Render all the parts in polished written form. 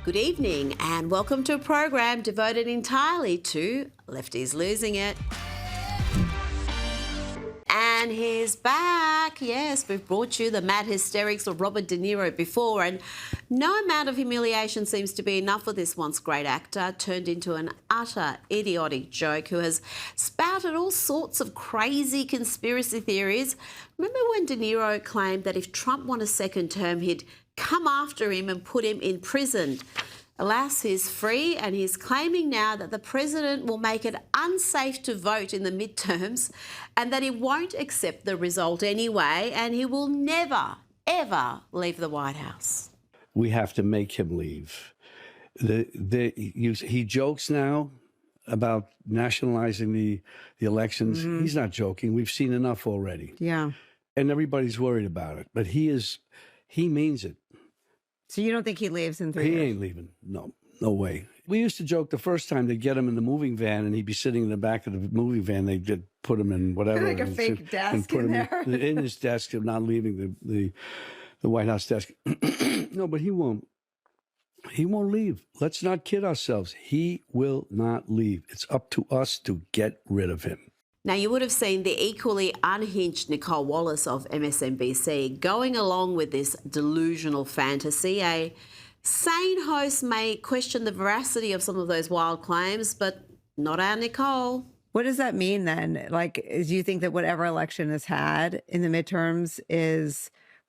Good evening and welcome to a program devoted entirely to Lefties Losing It. And he's back. Yes, we've brought you the mad hysterics of Robert De Niro before, and no amount of humiliation seems to be enough for this once great actor turned into an utter idiotic joke who has spouted all sorts of crazy conspiracy theories. Remember when De Niro claimed that if Trump won a second term, he'd come after him and put him in prison? Alas, he's free, and he's claiming now that the president will make it unsafe to vote in the midterms and that he won't accept the result anyway, and he will never, ever leave the White House. We have to make him leave. He jokes now about nationalizing the elections. Mm-hmm. He's not joking. We've seen enough already. Yeah. And everybody's worried about it. But he means it. So you don't think he leaves in 3 years? He ain't leaving. No way. We used to joke the first time they'd get him in the moving van and he'd be sitting in the back of the moving van. They'd put him in whatever. Like a fake desk put in him there. in his desk and not leaving the White House desk. No, but he won't. He won't leave. Let's not kid ourselves. He will not leave. It's up to us to get rid of him. Now, you would have seen the equally unhinged Nicole Wallace of MSNBC going along with this delusional fantasy. A sane host may question the veracity of some of those wild claims, but not our Nicole. What does that mean then? Like, do you think that whatever election is had in the midterms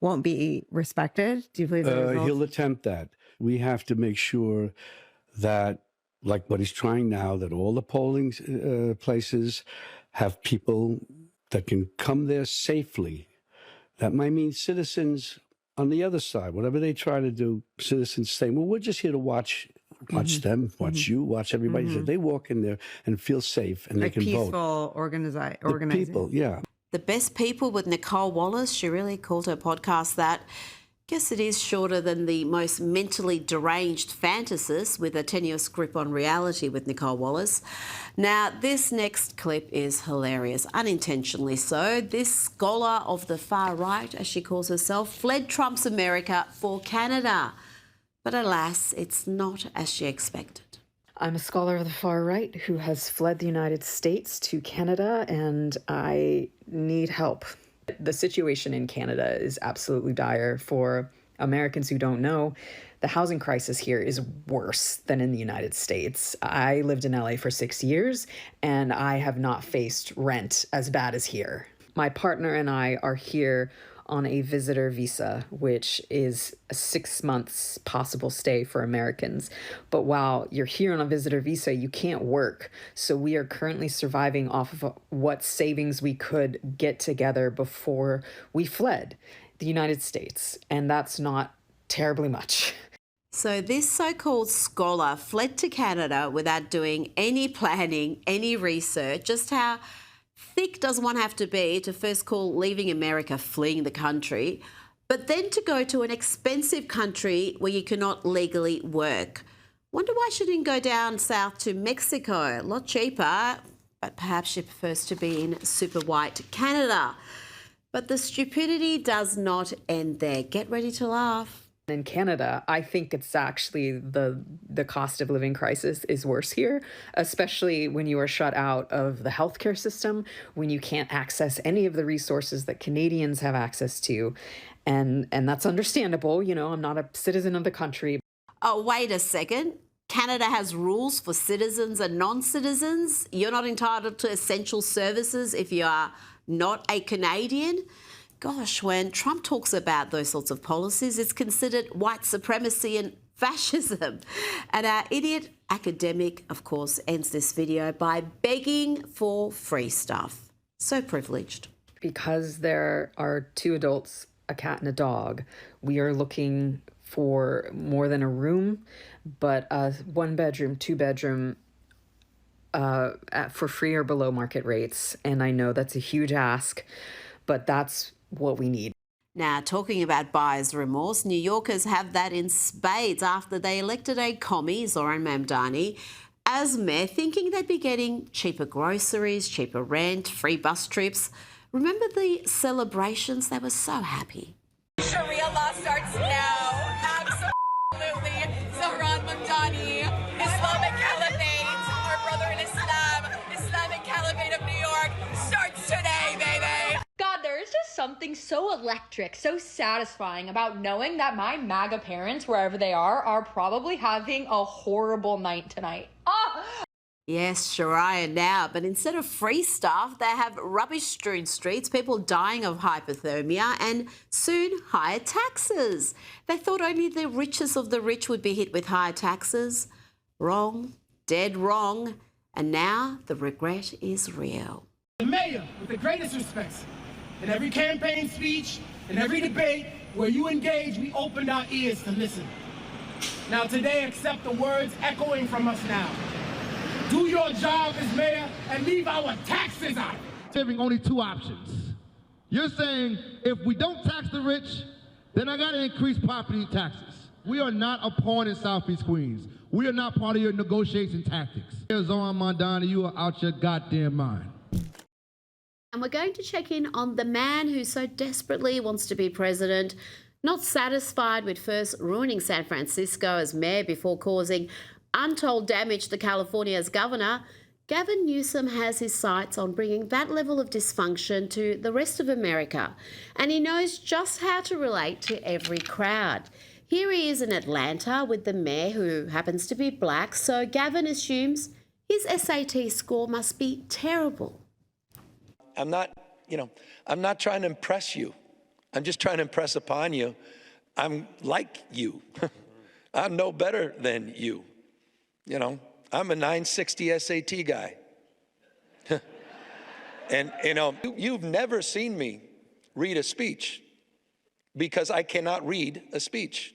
won't be respected? Do you believe that? He'll attempt that. We have to make sure that, like what he's trying now, that all the polling places have people that can come there safely. That might mean citizens on the other side, whatever they try to do, citizens saying, well, we're just here to watch them, watch you, watch everybody. So they walk in there and feel safe and like they can vote. Peaceful organizing. People, yeah. The best people with Nicole Wallace, she really called her podcast that. Guess it is shorter than the most mentally deranged fantasists with a tenuous grip on reality with Nicole Wallace. Now, this next clip is hilarious, unintentionally so. This scholar of the far right, as she calls herself, fled Trump's America for Canada. But alas, it's not as she expected. I'm a scholar of the far right who has fled the United States to Canada, and I need help. The situation in Canada is absolutely dire. For Americans who don't know, the housing crisis here is worse than in the United States. I lived in LA for 6 years, and I have not faced rent as bad as here. My partner and I are here on a visitor visa, which is a 6 months possible stay for Americans. But while you're here on a visitor visa, you can't work. So we are currently surviving off of what savings we could get together before we fled the United States. And that's not terribly much. So this so-called scholar fled to Canada without doing any planning, any research. Just how thick does one have to be to first call leaving America fleeing the country, but then to go to an expensive country where you cannot legally work? Wonder why she didn't go down south to Mexico. A lot cheaper, but perhaps she prefers to be in super white Canada. But the stupidity does not end there. Get ready to laugh. In Canada, I think it's actually the cost of living crisis is worse here, especially when you are shut out of the healthcare system, when you can't access any of the resources that Canadians have access to. And that's understandable. You know, I'm not a citizen of the country. Oh, wait a second. Canada has rules for citizens and non-citizens. You're not entitled to essential services if you are not a Canadian. Gosh, when Trump talks about those sorts of policies, it's considered white supremacy and fascism. And our idiot academic, of course, ends this video by begging for free stuff. So privileged. Because there are 2 adults, a cat and a dog, we are looking for more than a room, but a 1-bedroom, 2-bedroom for free or below market rates. And I know that's a huge ask, but that's what we need. Now, talking about buyer's remorse, New Yorkers have that in spades after they elected a commie, Zoran Mamdani, as mayor, thinking they'd be getting cheaper groceries, cheaper rent, free bus trips. Remember the celebrations? They were so happy. Sharia law starts now. Absolutely. Zoran Mamdani, Islamic Caliphate, our brother in Islam, Islamic Caliphate of New York, starts today, baby. God, there is just something so electric, so satisfying about knowing that my MAGA parents, wherever they are probably having a horrible night tonight. Yes, Shariah now, but instead of free stuff, they have rubbish-strewn streets, people dying of hypothermia, and soon higher taxes. They thought only the richest of the rich would be hit with higher taxes. Wrong, dead wrong, and now the regret is real. The mayor, with the greatest respects, in every campaign speech, in every debate where you engage, we opened our ears to listen. Now today, accept the words echoing from us now. Do your job as mayor and leave our taxes out. Giving only two options. You're saying if we don't tax the rich, then I gotta increase property taxes. We are not a pawn in Southeast Queens. We are not part of your negotiation tactics. Zoran Mondani, you are out your goddamn mind. And we're going to check in on the man who so desperately wants to be president, not satisfied with first ruining San Francisco as mayor before causing untold damage to California as governor. Gavin Newsom has his sights on bringing that level of dysfunction to the rest of America, and he knows just how to relate to every crowd. Here he is in Atlanta with the mayor, who happens to be black, so Gavin assumes his SAT score must be terrible. I'm not trying to impress you. I'm just trying to impress upon you. I'm like you. I'm no better than you. You know, I'm a 960 SAT guy. And, you've never seen me read a speech because I cannot read a speech.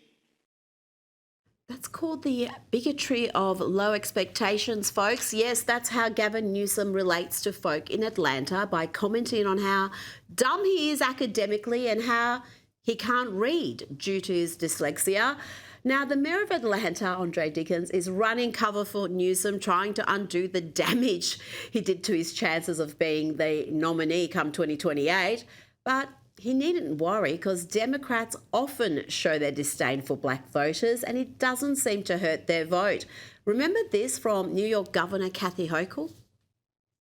That's called the bigotry of low expectations, folks. Yes, that's how Gavin Newsom relates to folk in Atlanta, by commenting on how dumb he is academically and how he can't read due to his dyslexia. Now, the mayor of Atlanta, Andre Dickens, is running cover for Newsom, trying to undo the damage he did to his chances of being the nominee come 2028. But he needn't worry, because Democrats often show their disdain for black voters, and it doesn't seem to hurt their vote. Remember this from New York Governor Kathy Hochul?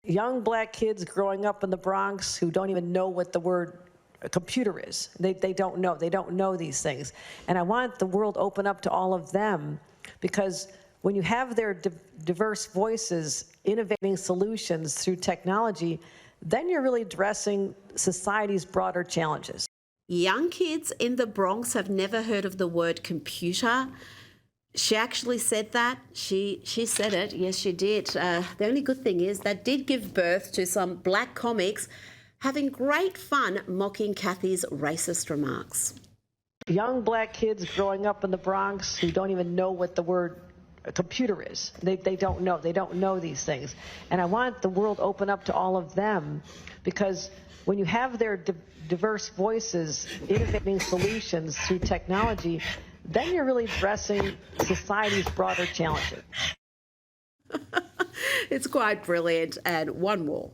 Young black kids growing up in the Bronx who don't even know what the word a computer is. They don't know these things. And I want the world open up to all of them, because when you have their diverse voices innovating solutions through technology, then you're really addressing society's broader challenges. Young kids in the Bronx have never heard of the word computer. She actually said that. She said it. Yes, she did. The only good thing is that did give birth to some black comics having great fun mocking Kathy's racist remarks. Young black kids growing up in the Bronx who don't even know what the word a computer is. They don't know these things. And I want the world open up to all of them, because when you have their diverse voices innovating solutions through technology, then you're really addressing society's broader challenges. It's quite brilliant. And one more.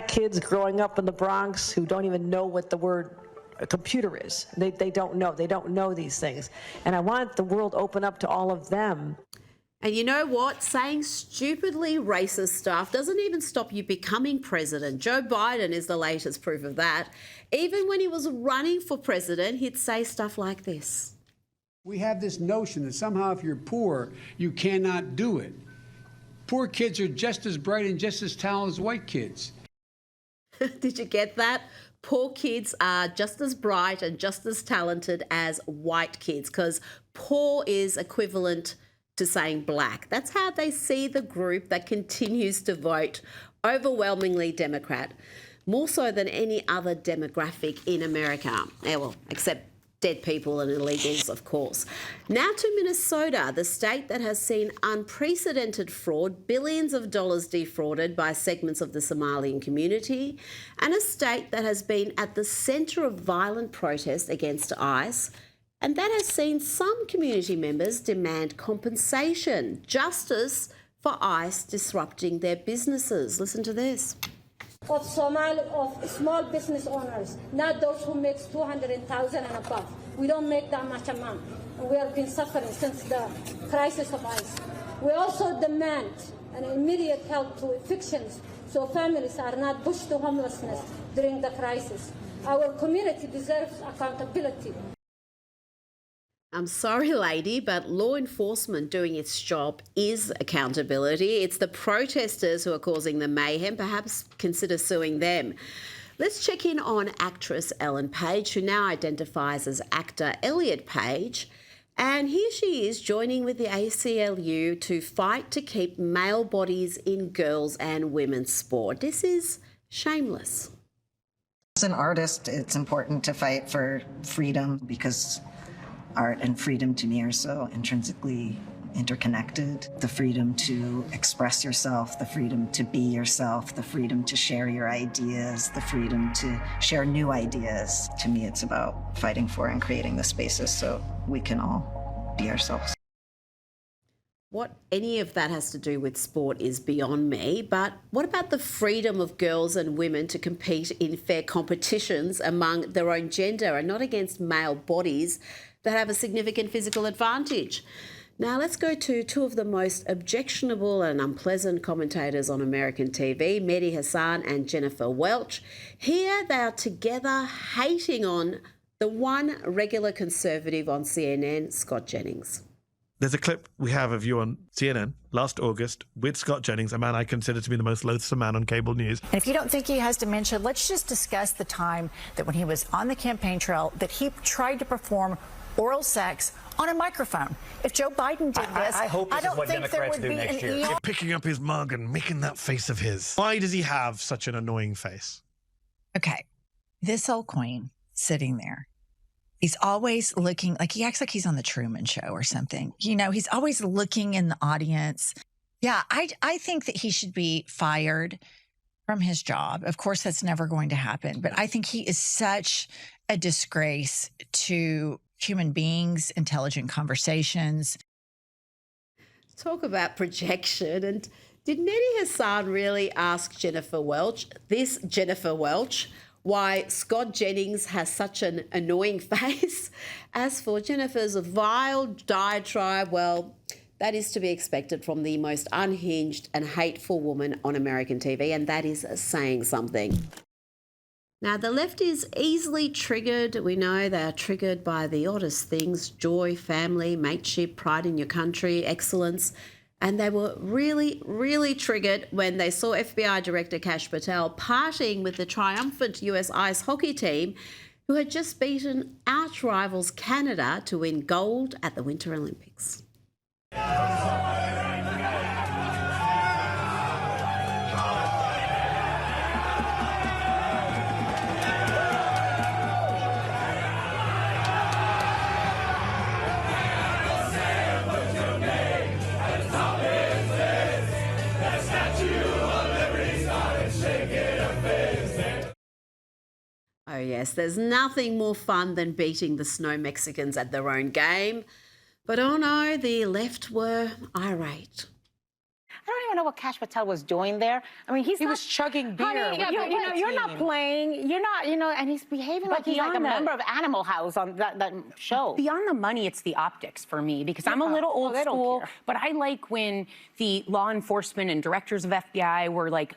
Kids growing up in the Bronx who don't even know what the word a computer is. They don't know these things. And I want the world open up to all of them. And you know what? Saying stupidly racist stuff doesn't even stop you becoming president. Joe Biden is the latest proof of that. Even when he was running for president, he'd say stuff like this. We have this notion that somehow if you're poor, you cannot do it. Poor kids are just as bright and just as talented as white kids. Did you get that? Poor kids are just as bright and just as talented as white kids, because poor is equivalent to saying black. That's how they see the group that continues to vote overwhelmingly Democrat, more so than any other demographic in America. Yeah, well, except dead people and illegals, of course. Now to Minnesota, the state that has seen unprecedented fraud, billions of dollars defrauded by segments of the Somalian community, and a state that has been at the centre of violent protest against ICE, and that has seen some community members demand compensation, justice for ICE disrupting their businesses. Listen to this. of small business owners, not those who make 200,000 and above. We don't make that much amount, and we have been suffering since the crisis of ICE. We also demand an immediate help to evictions so families are not pushed to homelessness during the crisis. Our community deserves accountability. I'm sorry, lady, but law enforcement doing its job is accountability. It's the protesters who are causing the mayhem. Perhaps consider suing them. Let's check in on actress Ellen Page, who now identifies as actor Elliot Page. And here she is joining with the ACLU to fight to keep male bodies in girls' and women's sport. This is shameless. As an artist, it's important to fight for freedom because art and freedom to me are so intrinsically interconnected. The freedom to express yourself, the freedom to be yourself, the freedom to share your ideas, the freedom to share new ideas. To me, it's about fighting for and creating the spaces so we can all be ourselves. What any of that has to do with sport is beyond me, but what about the freedom of girls and women to compete in fair competitions among their own gender and not against male bodies that have a significant physical advantage? Now let's go to two of the most objectionable and unpleasant commentators on American TV, Mehdi Hasan and Jennifer Welch. Here they are together hating on the one regular conservative on CNN, Scott Jennings. There's a clip we have of you on CNN last August with Scott Jennings, a man I consider to be the most loathsome man on cable news. And if you don't think he has dementia, let's just discuss the time that when he was on the campaign trail that he tried to perform oral sex on a microphone. If Joe Biden did this, I don't think there would be an ER. Picking up his mug and making that face of his. Why does he have such an annoying face? Okay, this old queen sitting there. He's always looking like he acts like he's on the Truman Show or something. You know, he's always looking in the audience. Yeah, I think that he should be fired from his job. Of course, that's never going to happen. But I think he is such a disgrace to human beings, intelligent conversations. Talk about projection. And did Mehdi Hasan really ask Jennifer Welch, why Scott Jennings has such an annoying face? As for Jennifer's vile diatribe, well, that is to be expected from the most unhinged and hateful woman on American TV, and that is saying something. Now, the left is easily triggered. We know they are triggered by the oddest things: joy, family, mateship, pride in your country, excellence. And they were really, really triggered when they saw FBI Director Kash Patel partying with the triumphant US ice hockey team, who had just beaten arch rivals Canada to win gold at the Winter Olympics. Oh yes, there's nothing more fun than beating the snow Mexicans at their own game. But oh no, the left were irate. I don't even know what Kash Patel was doing there. I mean, he was chugging beer. Honey, you're not playing. You're not, and he's behaving like he's like a member of Animal House on that show. Beyond the money, it's the optics for me, because I'm a little old school, but I like when the law enforcement and directors of FBI were like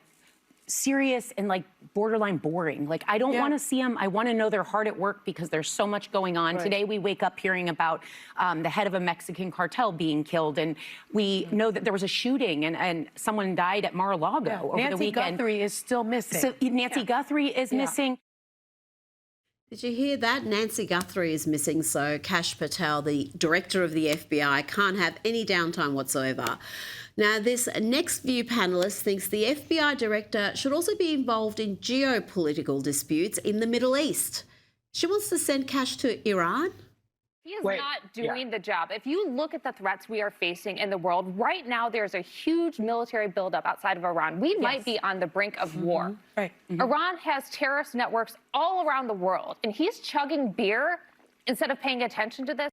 serious and like borderline boring. Like, I don't want to see them. I want to know they're hard at work because there's so much going on. Right. Today we wake up hearing about the head of a Mexican cartel being killed, and we know that there was a shooting and someone died at Mar-a-Lago over the weekend. Nancy Guthrie is still missing. So Nancy Guthrie is missing. Did you hear that? Nancy Guthrie is missing, so Kash Patel, the director of the FBI, can't have any downtime whatsoever. Now, this next view panellist thinks the FBI director should also be involved in geopolitical disputes in the Middle East. She wants to send Kash to Iran. He is not doing the job. If you look at the threats we are facing in the world, right now there's a huge military buildup outside of Iran. We might be on the brink of war. Right. Iran has terrorist networks all around the world, and he's chugging beer instead of paying attention to this.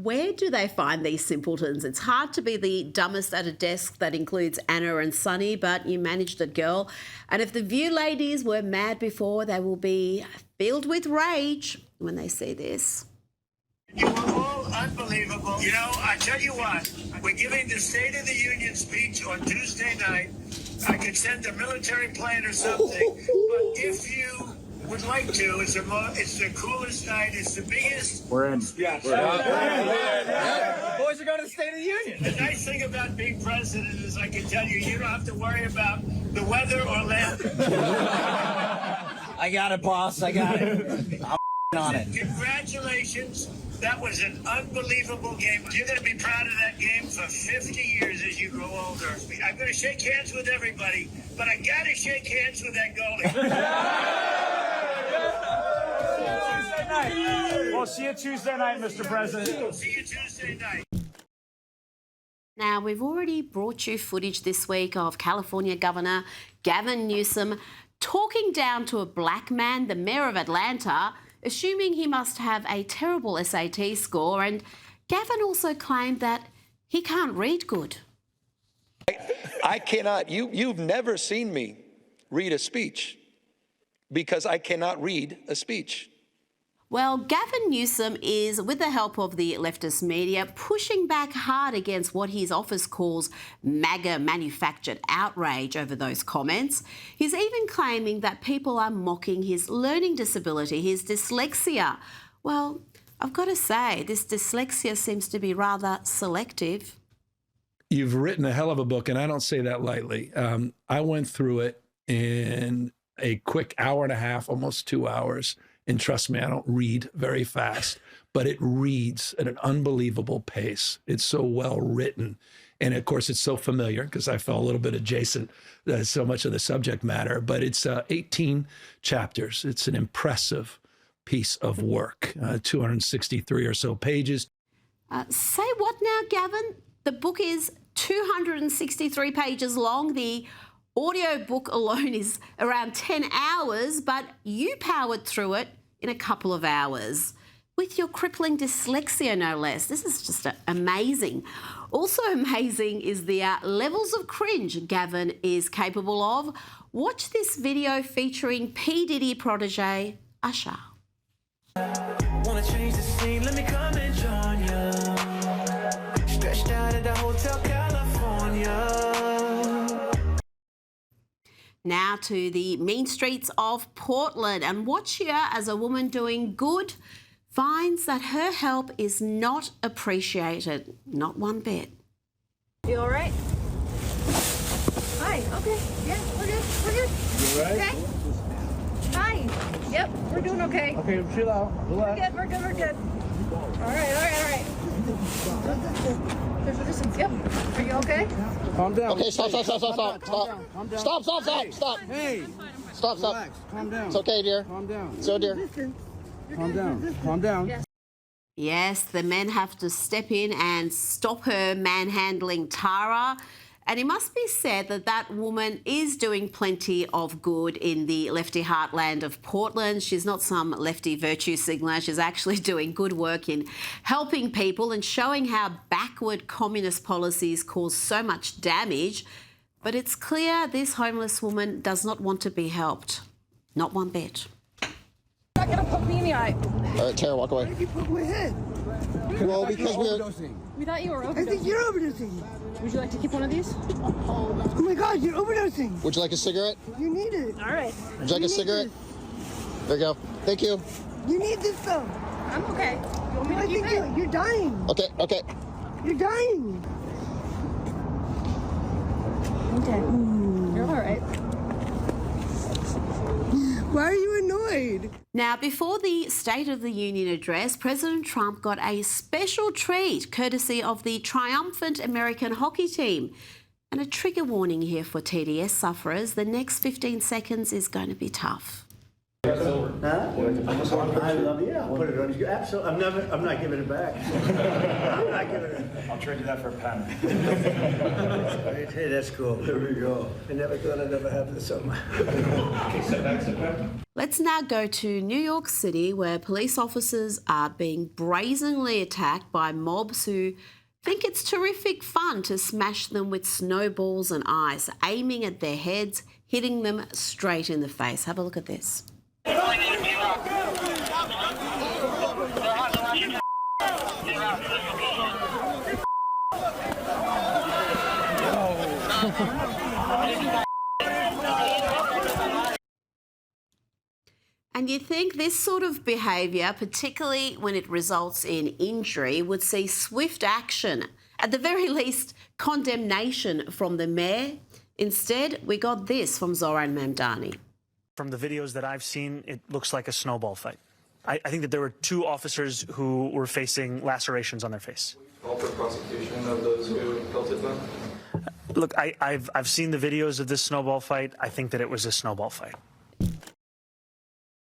Where do they find these simpletons? It's hard to be the dumbest at a desk that includes Anna and Sonny, but you managed it, girl. And if the View ladies were mad before, they will be filled with rage when they see this. You were all unbelievable. You know, I tell you what, we're giving the State of the Union speech on Tuesday night. I could send a military plane or something, but if you would like to, it's the coolest night, it's the biggest. We're in. Yeah. Boys are going to the State of the Union. The nice thing about being president is I can tell you, you don't have to worry about the weather or land. I got it, boss. I got it. I'm on it. Congratulations. That was an unbelievable game. You're going to be proud of that game for 50 years as you grow older. I'm going to shake hands with everybody, but I got to shake hands with that goalie. We'll see you Tuesday night, Mr. President. We'll see you Tuesday night. Now, we've already brought you footage this week of California Governor Gavin Newsom talking down to a black man, the mayor of Atlanta, assuming he must have a terrible SAT score. And Gavin also claimed that he can't read good. I cannot, you've never seen me read a speech because I cannot read a speech. Well, Gavin Newsom is, with the help of the leftist media, pushing back hard against what his office calls MAGA manufactured outrage over those comments. He's even claiming that people are mocking his learning disability, his dyslexia. Well, I've got to say, this dyslexia seems to be rather selective. You've written a hell of a book, and I don't say that lightly. I went through it in a quick hour and a half, almost 2 hours. And trust me, I don't read very fast, but it reads at an unbelievable pace. It's so well written. And of course, it's so familiar because I felt a little bit adjacent to so much of the subject matter, but it's 18 chapters. It's an impressive piece of work, 263 or so pages. Say what now, Gavin? The book is 263 pages long. The audio book alone is around 10 hours, but you powered through it in a couple of hours with your crippling dyslexia, no less. This is just amazing. Also amazing is the levels of cringe Gavin is capable of. Watch this video featuring P. Diddy protege Usher. Wanna change the scene, let me come and join ya. Stretched out at the Hotel California. Now to the mean streets of Portland, and watch here as a woman doing good finds that her help is not appreciated, not one bit. You all right? Hi, okay, yeah, we're good, we're good. You all right? Okay. Hi, yep, we're doing okay. Okay, chill out, relax. We're good, we're good. All right. There's a distance, yep. Are you okay? Calm down. Okay, stop. Calm down. Stop. Hey. Stop. Relax. Calm down. It's okay, dear. Calm down. So, dear. Calm down. Yes. Yes, the men have to step in and stop her manhandling Tara. And it must be said that that woman is doing plenty of good in the lefty heartland of Portland. She's not some lefty virtue signaler. She's actually doing good work in helping people and showing how backward communist policies cause so much damage. But it's clear this homeless woman does not want to be helped. Not one bit. You're not going to poke me in the eye. All right, Tara, walk away. Why did you poke my head? Well, because we're... We thought you were overdosing. I think you're overdosing. Would you like to keep one of these? Oh my God, you're overdosing. Would you like a cigarette? You need it. All right. Would you like a cigarette? There you go. Thank you. You need this though. I'm okay. You want me to keep it? You're dying. Okay. You're dying. Okay. You're all right. Why are you annoyed? Now, before the State of the Union address, President Trump got a special treat courtesy of the triumphant American hockey team. And a trigger warning here for TDS sufferers. The next 15 seconds is going to be tough. Huh? I love, yeah, I'll put it on you. Absolutely. I'm not giving it back. I'm not giving it. I'll trade you that for a pen. Hey, that's cool. There we go. I never thought I'd ever have this something. Okay, sit back, sit back. Let's now go to New York City, where police officers are being brazenly attacked by mobs who think it's terrific fun to smash them with snowballs and ice, aiming at their heads, hitting them straight in the face. Have a look at this. And you'd think this sort of behaviour, particularly when it results in injury, would see swift action, at the very least condemnation from the mayor. Instead, we got this from Zoran Mamdani. From the videos that I've seen, it looks like a snowball fight. I think that there were 2 officers who were facing lacerations on their face. All for prosecution of those who pelted them? Look, I've seen the videos of this snowball fight. I think that it was a snowball fight.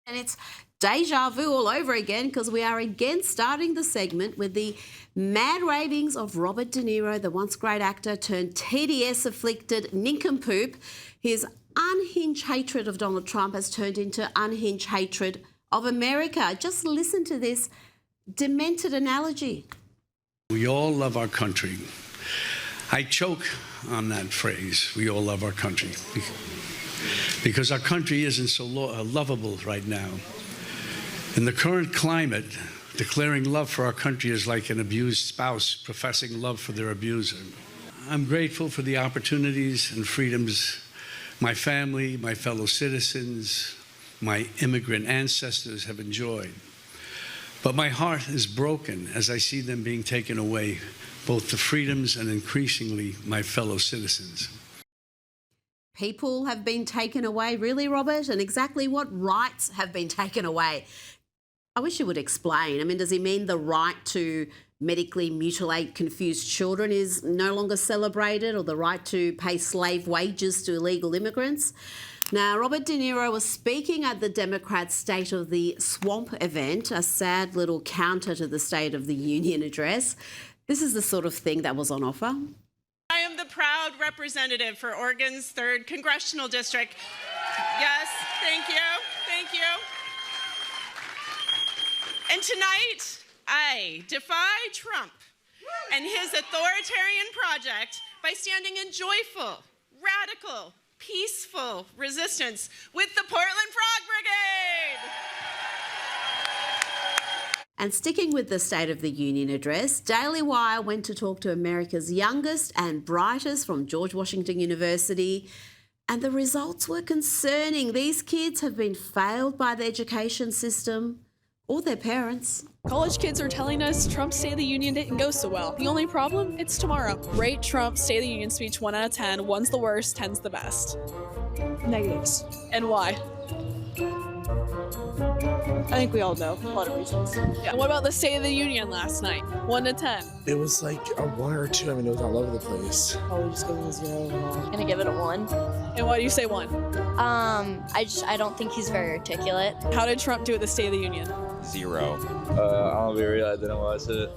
And it's deja vu all over again, because we are again starting the segment with the mad ravings of Robert De Niro, the once great actor turned TDS-afflicted nincompoop. His unhinged hatred of Donald Trump has turned into unhinged hatred of America. Just listen to this demented analogy. We all love our country. I choke on that phrase, we all love our country, because our country isn't so lovable right now. In the current climate, declaring love for our country is like an abused spouse professing love for their abuser. I'm grateful for the opportunities and freedoms my family, my fellow citizens, my immigrant ancestors have enjoyed. But my heart is broken as I see them being taken away, both the freedoms and increasingly my fellow citizens. People have been taken away, really, Robert? And exactly what rights have been taken away? I wish you would explain. I mean, does he mean the right to medically mutilate confused children is no longer celebrated, or the right to pay slave wages to illegal immigrants? Now, Robert De Niro was speaking at the Democrats' State of the Swamp event, a sad little counter to the State of the Union address. This is the sort of thing that was on offer. I am the proud representative for Oregon's 3rd Congressional District. Yes, thank you, thank you. And tonight, I defy Trump and his authoritarian project by standing in joyful, radical, peaceful resistance with the Portland Frog Brigade. And sticking with the State of the Union address, Daily Wire went to talk to America's youngest and brightest from George Washington University, and the results were concerning. These kids have been failed by the education system or their parents. College kids are telling us Trump's State of the Union didn't go so well. The only problem? It's tomorrow. Rate Trump's State of the Union speech 1 out of 10. 1's the worst, 10's the best. Negatives. And why? I think we all know a lot of reasons. Yeah. And what about the State of the Union last night? 1 to 10. It was like a 1 or 2. I mean, it was all over the place. Probably just give it a 0 overall. Gonna give it a 1. And why do you say 1? I don't think he's very articulate. How did Trump do at the State of the Union? 0. I'll be real, I didn't watch it.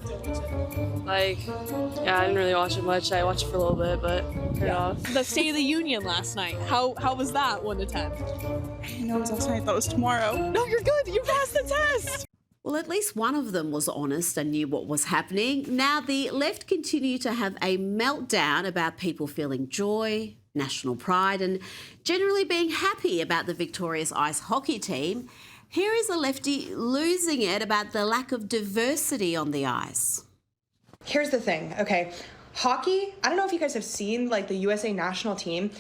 I didn't really watch it much. I watched it for a little bit, but yeah. The State of the Union last night. How was that 1 to 10? I didn't know it was last night. I thought it was tomorrow. No, you're good. You passed the test. Well, at least one of them was honest and knew what was happening. Now, the left continue to have a meltdown about people feeling joy, national pride, and generally being happy about the victorious ice hockey team. Here is a lefty losing it about the lack of diversity on the ice. Here's the thing, okay? Hockey, I don't know if you guys have seen, like, the USA national team.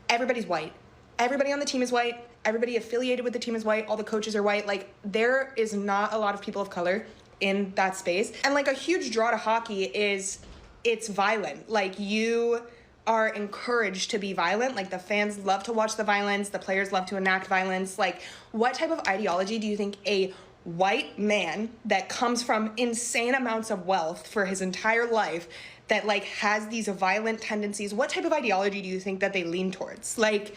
Everybody's white. Everybody on the team is white. Everybody affiliated with the team is white. All the coaches are white. Like, there is not a lot of people of color in that space. And, like, a huge draw to hockey is it's violent. Like, you are encouraged to be violent. Like, the fans love to watch the violence. The players love to enact violence. Like, what type of ideology do you think a white man that comes from insane amounts of wealth for his entire life that, like, has these violent tendencies, what type of ideology do you think that they lean towards? Like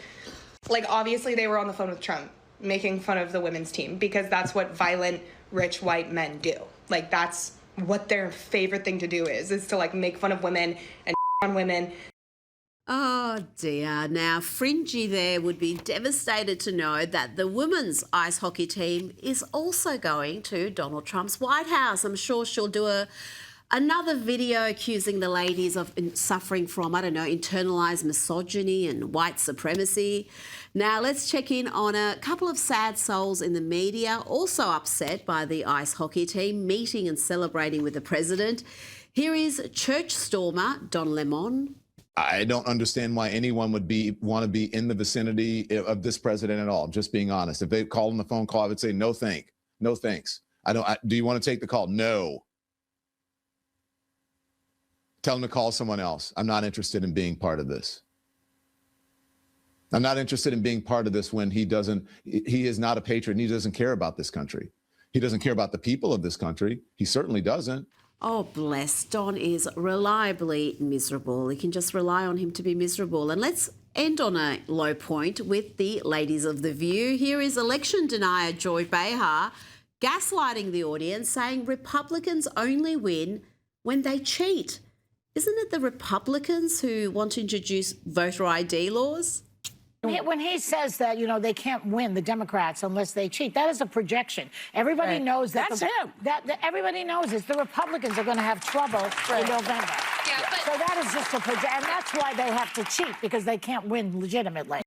obviously they were on the phone with Trump. making fun of the women's team because that's what violent, rich, white men do. Like, that's what their favorite thing to do is to, like, make fun of women and on women. Oh dear. Now, Fringy there would be devastated to know that the women's ice hockey team is also going to Donald Trump's White House. I'm sure she'll do another video accusing the ladies of suffering from, I don't know, internalized misogyny and white supremacy. Now, let's check in on a couple of sad souls in the media, also upset by the ice hockey team meeting and celebrating with the president. Here is church stormer Don Lemon. I don't understand why anyone would want to be in the vicinity of this president at all. I'm just being honest. If they called on the phone call, I would say no thanks. Do you want to take the call? No. Tell him to call someone else. I'm not interested in being part of this. I'm not interested in being part of this when he is not a patriot and he doesn't care about this country. He doesn't care about the people of this country. He certainly doesn't. Oh, bless. Don is reliably miserable. You can just rely on him to be miserable. And let's end on a low point with the ladies of The View. Here is election denier Joy Behar gaslighting the audience, saying Republicans only win when they cheat. Isn't it the Republicans who want to introduce voter ID laws? When he says that, you know, they can't win, the Democrats, unless they cheat, that is a projection. Everybody knows that. That's him. Everybody knows this. The Republicans are going to have trouble in November. Yeah, so that is just a projection. And that's why they have to cheat, because they can't win legitimately.